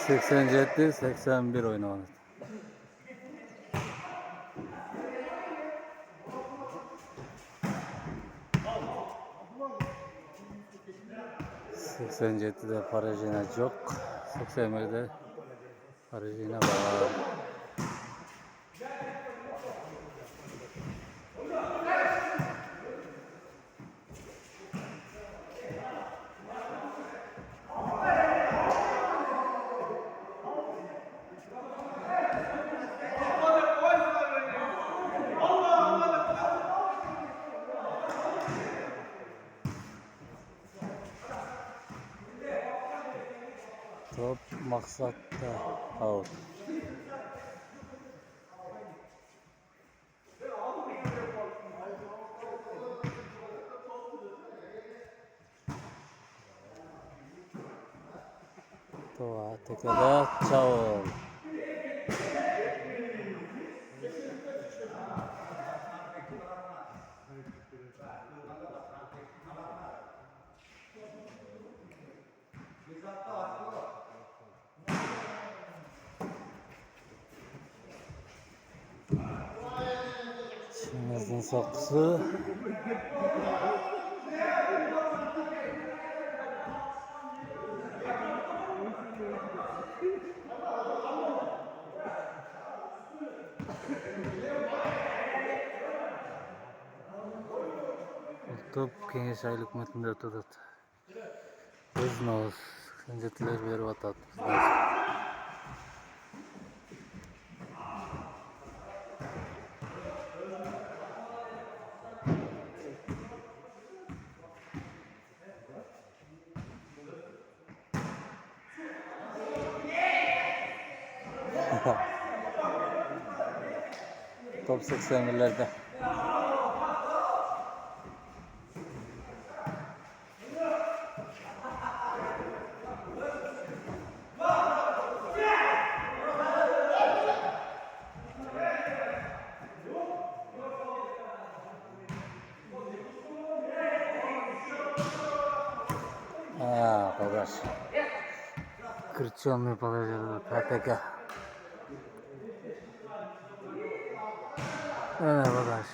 87-81 oynamadı. ...87'de Parajina yok. 81'de Parajina var. Top maksatta out. Toa tekrar çağır. Çingiz'in saksı. Top kengesh aylık metinde ötüdü. Biz noz. Senjetiler berip atat. Top 80'lerde. Arkadaş. Kırçanlı yapılacak PTK. Evet arkadaş.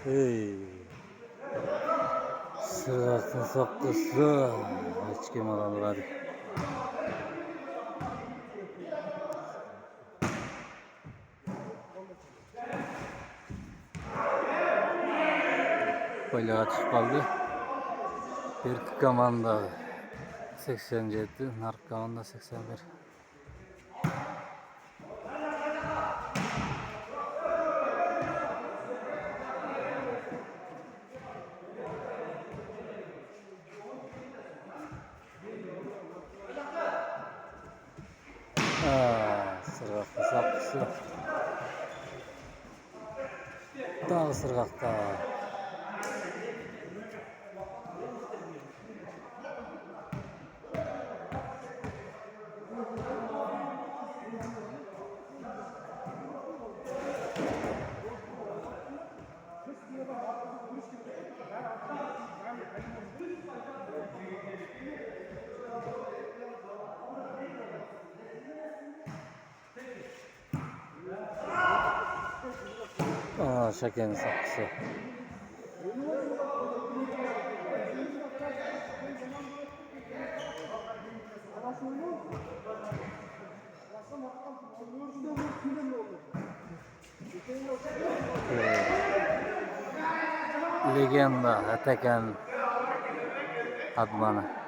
Hey. Sırasın saklısı. Hiç kim alanı hadi. Böyle açık kaldı. Bir komanda 87, nark komanda 81. Sırgaklı saklısı. Dağ sırgakta. Şekerin saklısı. Legenda Atakan Admanı.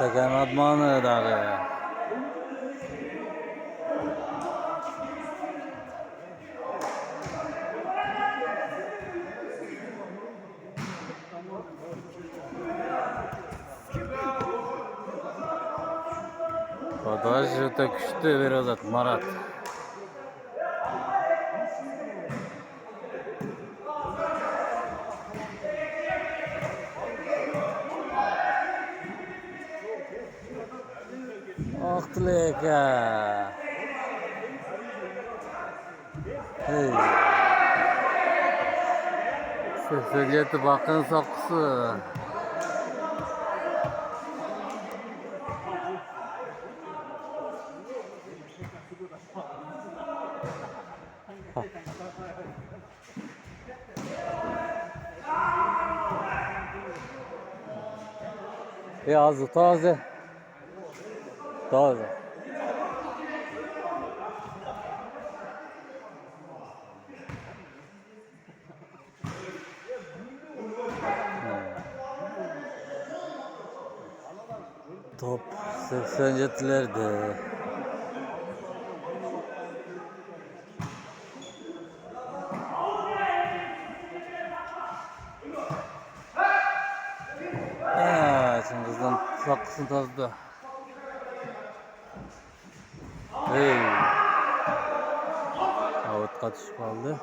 Atakan Admanı dağı. Badaj öte küçtü bir ozat Marat. Oqtileka. Hey. Sesiyeti bakın soqqusi. Yazı taze. Taze. Top 87'lerde. Şimdi kızdan sakkısını tazdı. Hey. Avutqa tushib qoldi.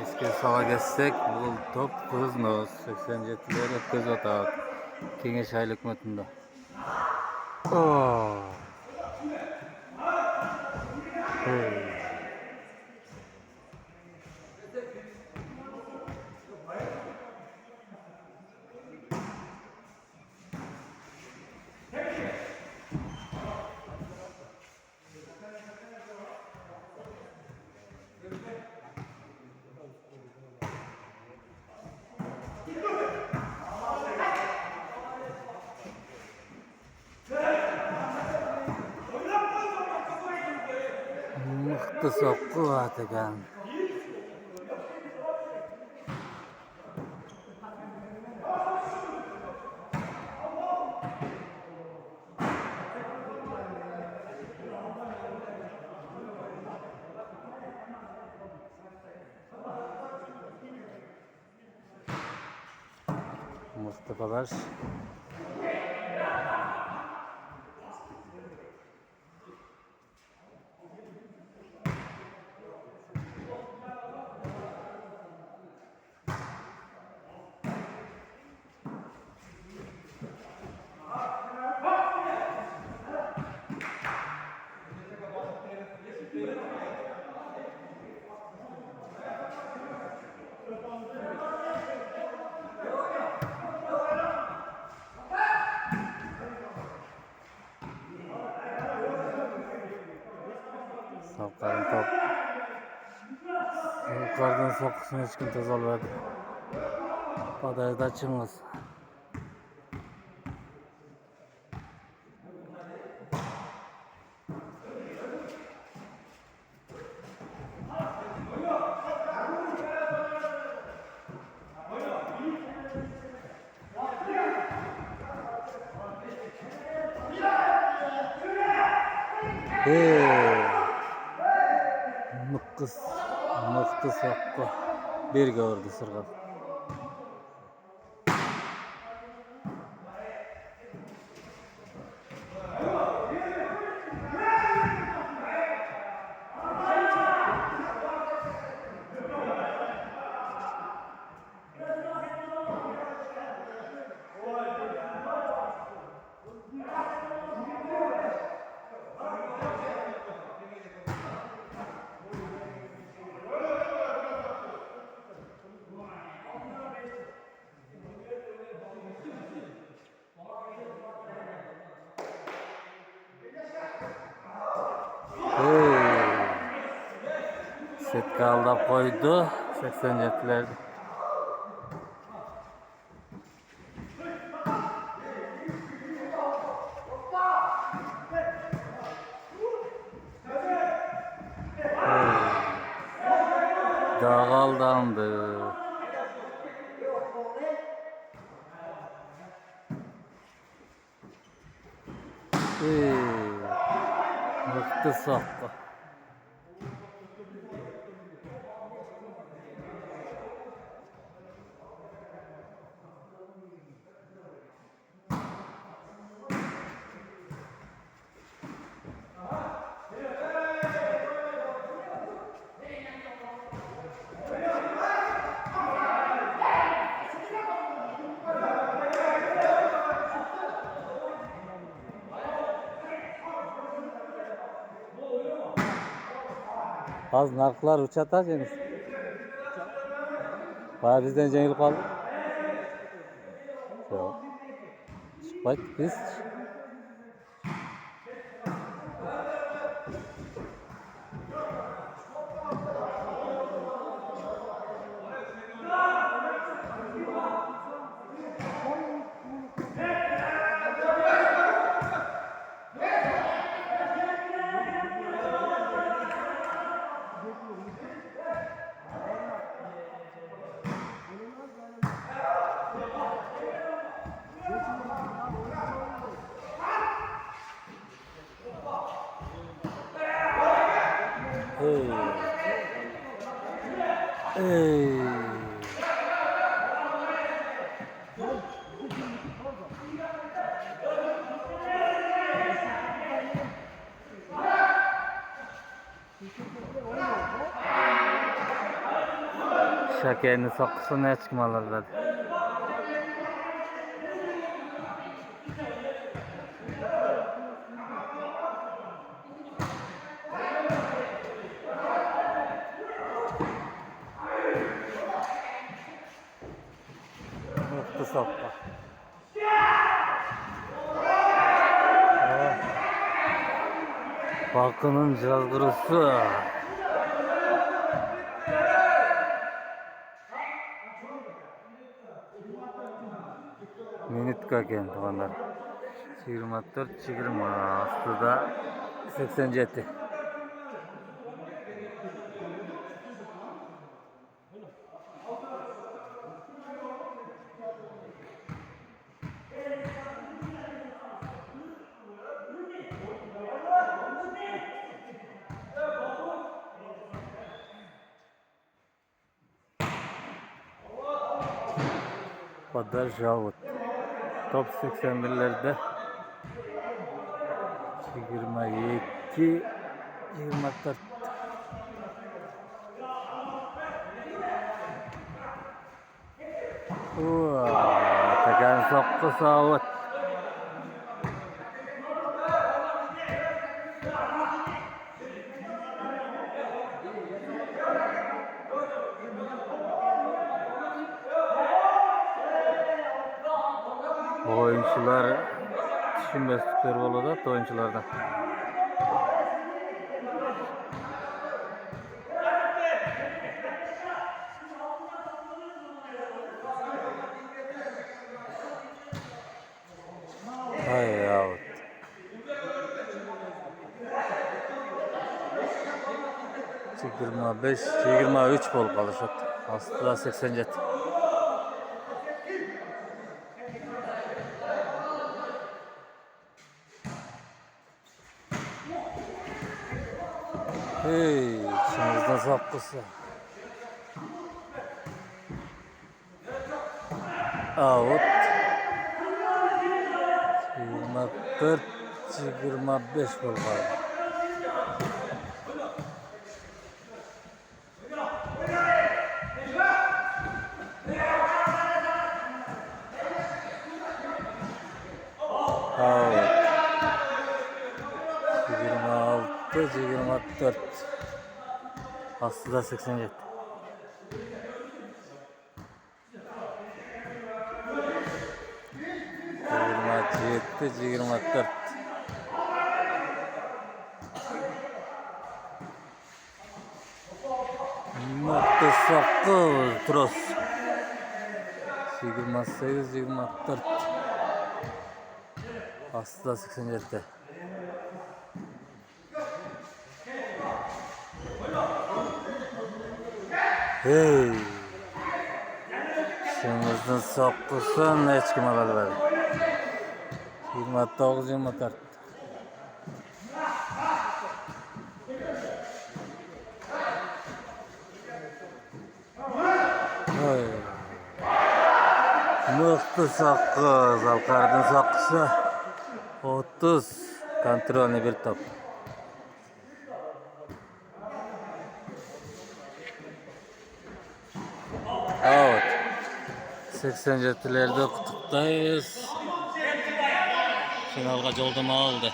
Eski sağa geçsek bu top Kıznoz 87'ler ötközüp atat. Kengeş aylı hükümetinde. Oh. Hey. Mıhtı soqqu Atakan. Mustafa'lar. Savqarın top. Savqardan soqqusini hech kim tozalmadi. Badajda açığımız. Mıhtı soqqu. Bir gördü sırgıp. Setka aldap koydu 87'lerde. Dağaldandı. Mıktı saklı. Az narklar uçatacaksınız. Bana bizden cengil kaldı. Yok. Bak biz. Hey. Hey. Şekerini sokusu ne çıkmalıdır? Mutlu sokma. Balkonun cazgırısı. Minitka kenti onlar. 24-20 aslında 87. Badar Javut. Top 81'lerde 22 24. Tekan soktu Savut. Oyuncular düşünmezlikler olur da oyunculardan. Hay yavrum. Çekirme 5, 23 bol kalışat. Aslında 87. Hey, içimizde sapkısı. Out. 24, 25 bol kaldı. Out. 26, 24. Aslında 87. Yetti 24. Mutlu saklı tros. 28 24. Aslında 87. Hey. Şunuzun sokkusun hiç kime kalmadı. 29-24. Oy. Mıhtı sokkuz. Alkar'ın sokkusu 30. Kontrolü bir top. Out. 87'lerde kutuktayız. Finalga yoldama aldı.